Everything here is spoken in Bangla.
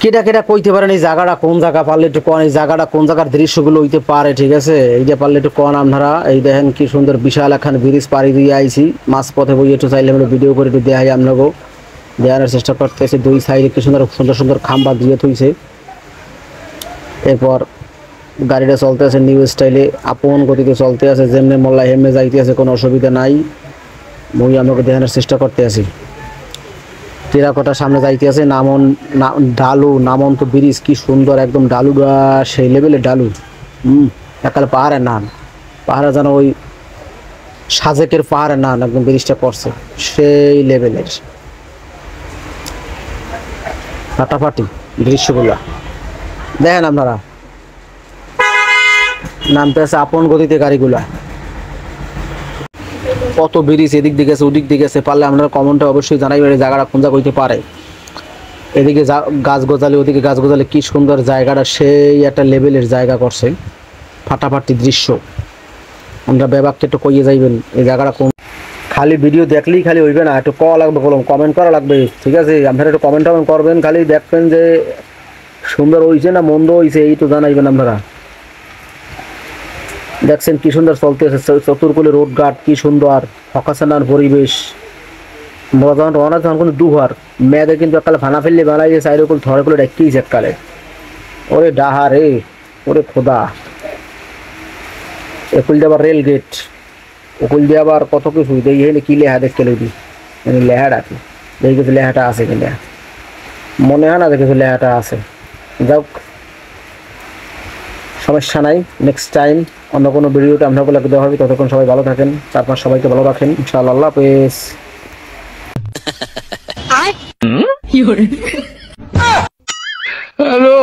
কেটা কেটা কইতে পারেন এই জায়গাটা কোন জায়গা, পারলে একটু কোন এই জায়গাটা কোন জায়গার দৃশ্যগুলো হইতে পারে, ঠিক আছে? এইটা পারলে একটু কোন আপনারা। এই দেখেন কি সুন্দর বিশাল একখান ব্রিজ পাড়ি দিয়ে আইছি, মাঝ পথে বই একটু চাইলে আমরা ভিডিও করে একটু দেখাই আপনাকেও, দেখানোর চেষ্টা করতেছি। দুই সাইডে কি সুন্দর সুন্দর সুন্দর খাম্বা দিয়ে থইছে। এরপর গাড়িটা চলতে আছে নিউ স্টাইলে, আপন গতিতে চলতে আছে, যেমনি মোল্লা হেমে যাইতে আছে, কোনো অসুবিধা নাই। মই আমাকে দেখানোর চেষ্টা করতে আছি। টেরাকোটা সামনে যাইতে আছে, ডালু নামন্ত ব্রিজ কি সুন্দর একদম, ডালুটা সেই লেভেলের ডালু। একালে পাহাড়ের নাম, পাহাড়ে যেন ওই সাজেকের পাহাড়ের নাম একদম ব্রিজটা করছে সেই লেভেলের। ফাটাফাটি দৃশ্যগুলা দেখেন আপনারা, নামতে আছে আপন গতিতে গাড়িগুলা। কত ব্রিজ এদিক দিকে আছে ওদিক দিকে আছে, পারলে আপনারা কমেন্টে অবশ্যই জানাইবেন এই জায়গাটা কোন জায়গা হইতে পারে। এদিকে গাছ গোজালি, ওদিকে গাছ গোজালি, কি সুন্দর জায়গাটা, সেই একটা লেভেলের জায়গা করছে। ফাটাফাটি দৃশ্য। আমরা ব্যাপারটা একটু কইয়ে যাইবেন এই জায়গাটা কোন। খালি ভিডিও দেখলেই খালি হইবে না, একটু কওয়া লাগবে, বলুন কমেন্ট করা লাগবে, ঠিক আছে? আপনারা একটু কমেন্ট করবেন, খালি দেখবেন যে সুন্দর হইছে না মন্দ হইছে এই তো জানাইবেন আপনারা। দেখছেন কি সুন্দর চলতেছে, চতুর্কুলে রোড ঘাট কি সুন্দর, ফকাসানার পরিবেশ। আমরা যখন রওনা তখন কিন্তু দুহার মেয়েদের কিন্তু এককালে ফানা ফেললে বেড়াই যে চাইরে কুল ধরে কুলে ডাকিয়েছে এককালে। ওরে ডাহা রে, ওরে খোদা। একুল দিয়ে আবার রেল গেট, ওকুল দিয়ে আবার কত কিছু দেখি এখানে কি লেহা দেখতে লইবি, মানে লেহা ডাকি দেখি কিছু লেহাটা আছে কিনা, মনে হয় না যে কিছু লেহাটা আছে। যাক সমস্যা নাই, নেক্সট টাইম অন্য কোনো ভিডিওতে আপনাকে দেওয়া হবে। ততক্ষণ সবাই ভালো থাকেন, আপনার সবাইকে ভালো রাখেন ইনশাআল্লাহ। আল্লাহ হাফেজ। হ্যালো।